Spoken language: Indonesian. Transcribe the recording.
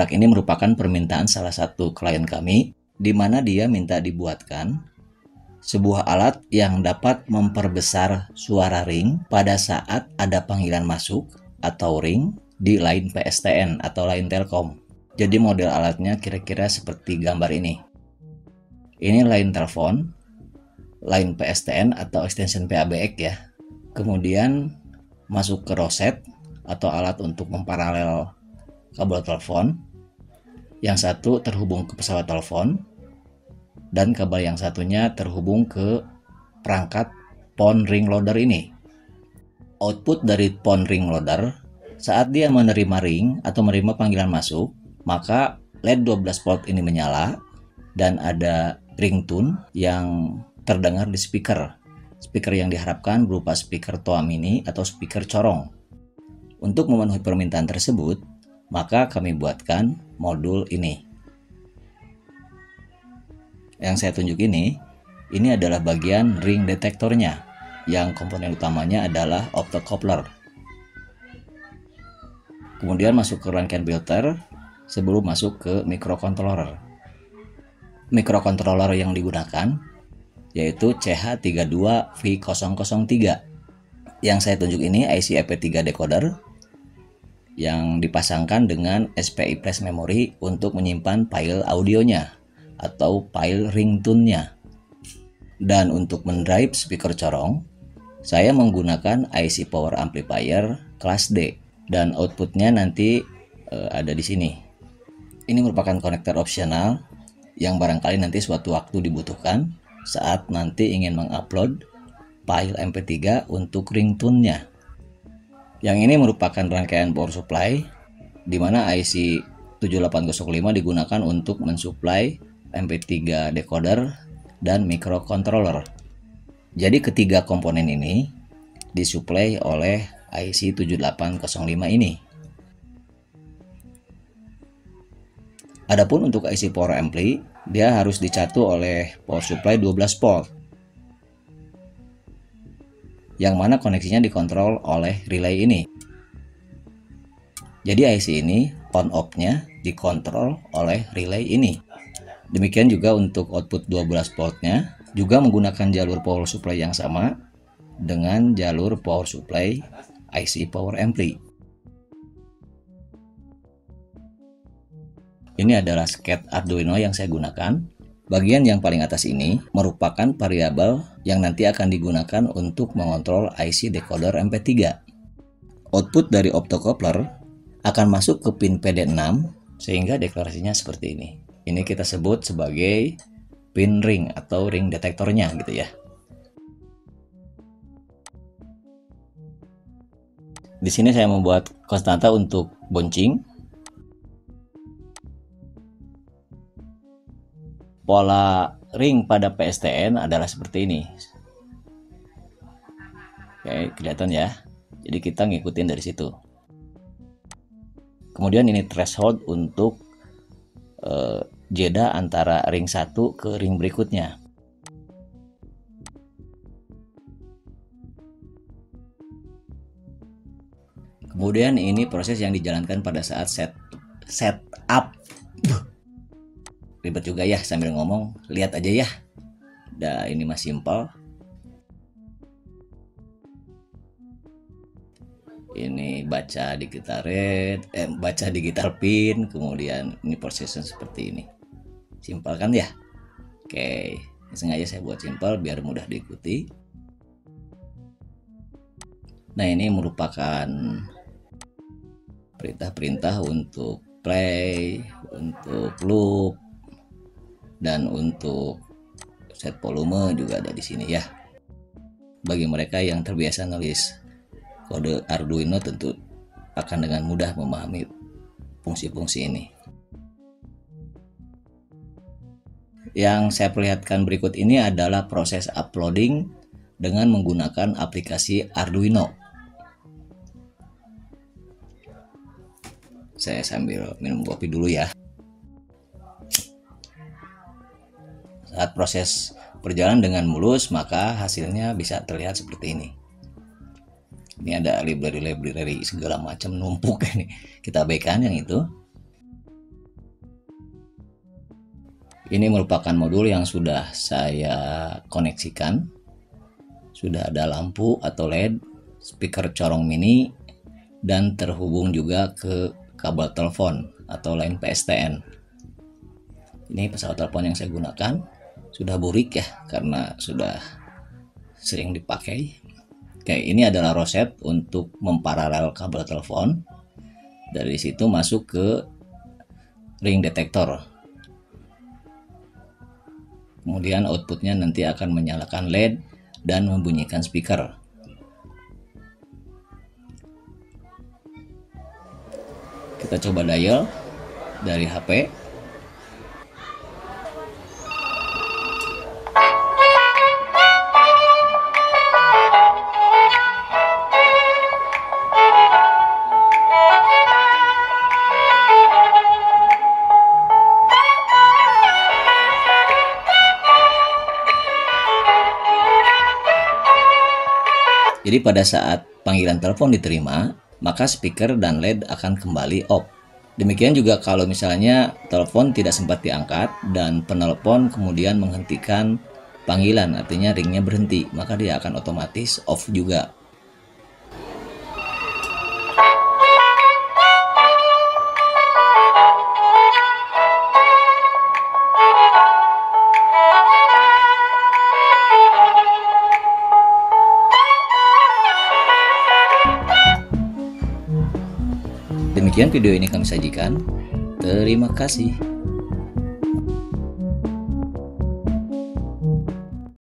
Produk ini merupakan permintaan salah satu klien kami, di mana dia minta dibuatkan sebuah alat yang dapat memperbesar suara ring pada saat ada panggilan masuk atau ring di line PSTN atau line Telkom. Jadi model alatnya kira-kira seperti gambar ini. Ini line telepon, line PSTN atau extension PABX ya. Kemudian masuk ke roset atau alat untuk memparalel kabel telepon. Yang satu terhubung ke pesawat telepon dan kabel yang satunya terhubung ke perangkat phone ring loader ini. Output dari phone ring loader saat dia menerima ring atau menerima panggilan masuk, maka LED 12 volt ini menyala dan ada ringtone yang terdengar di speaker. Speaker yang diharapkan berupa speaker toa mini atau speaker corong. Untuk memenuhi permintaan tersebut, maka kami buatkan modul ini. Yang saya tunjuk ini adalah bagian ring detektornya, yang komponen utamanya adalah optocoupler. Kemudian masuk ke rangkaian filter sebelum masuk ke microcontroller. Microcontroller yang digunakan yaitu CH32V003. Yang saya tunjuk ini IC EP3 decoder yang dipasangkan dengan SPI flash memory untuk menyimpan file audionya atau file ringtone-nya. Dan untuk mendrive speaker corong, saya menggunakan IC power amplifier kelas D dan outputnya nanti ada di sini. Ini merupakan konektor opsional yang barangkali nanti suatu waktu dibutuhkan saat nanti ingin mengupload file MP3 untuk ringtone-nya. Yang ini merupakan rangkaian power supply di mana IC 7805 digunakan untuk mensuplai MP3 decoder dan microcontroller. Jadi ketiga komponen ini disuplai oleh IC 7805 ini. Adapun untuk IC power ampli, dia harus dicatu oleh power supply 12 volt. Yang mana koneksinya dikontrol oleh relay ini. Jadi IC ini on off-nya dikontrol oleh relay ini. Demikian juga untuk output 12 voltnya juga menggunakan jalur power supply yang sama dengan jalur power supply IC power ampli. Ini adalah sket Arduino yang saya gunakan. Bagian yang paling atas ini merupakan variabel yang nanti akan digunakan untuk mengontrol IC decoder MP3. Output dari optocoupler akan masuk ke pin PD6 sehingga deklarasinya seperti ini. Ini kita sebut sebagai pin ring atau ring detektornya gitu ya. Di sini saya membuat konstanta untuk bouncing. Pola ring pada PSTN adalah seperti ini. Oke, kelihatan ya. Jadi kita ngikutin dari situ. Kemudian ini threshold untuk jeda antara ring 1 ke ring berikutnya. Kemudian ini proses yang dijalankan pada saat setup. Ribet juga ya sambil ngomong, lihat aja ya. Nah, ini masih simple. Ini baca digital read, baca digital pin, kemudian ini prosesnya seperti ini. Simpel kan ya? Oke, sengaja saya buat simpel biar mudah diikuti. Nah, ini merupakan perintah-perintah untuk play, untuk loop, dan untuk set volume juga ada di sini ya. Bagi mereka yang terbiasa nulis kode Arduino tentu akan dengan mudah memahami fungsi-fungsi ini. Yang saya perlihatkan berikut ini adalah proses uploading dengan menggunakan aplikasi Arduino. Saya sambil minum kopi dulu ya. Saat proses berjalan dengan mulus, maka hasilnya bisa terlihat seperti ini. Ini ada library segala macam numpuk ini. Kita abaikan yang itu. Ini merupakan modul yang sudah saya koneksikan. Sudah ada lampu atau LED, speaker corong mini, dan terhubung juga ke kabel telepon atau line PSTN. Ini pesawat telepon yang saya gunakan. Sudah burik ya, karena sudah sering dipakai. Oke, ini adalah roset untuk memparalel kabel telepon. Dari situ masuk ke ring detektor. Kemudian outputnya nanti akan menyalakan LED dan membunyikan speaker. Kita coba dial dari HP. Jadi pada saat panggilan telepon diterima, maka speaker dan LED akan kembali off. Demikian juga kalau misalnya telepon tidak sempat diangkat dan penelpon kemudian menghentikan panggilan, artinya ringnya berhenti, maka dia akan otomatis off juga. Demikian video ini kami sajikan. Terima kasih.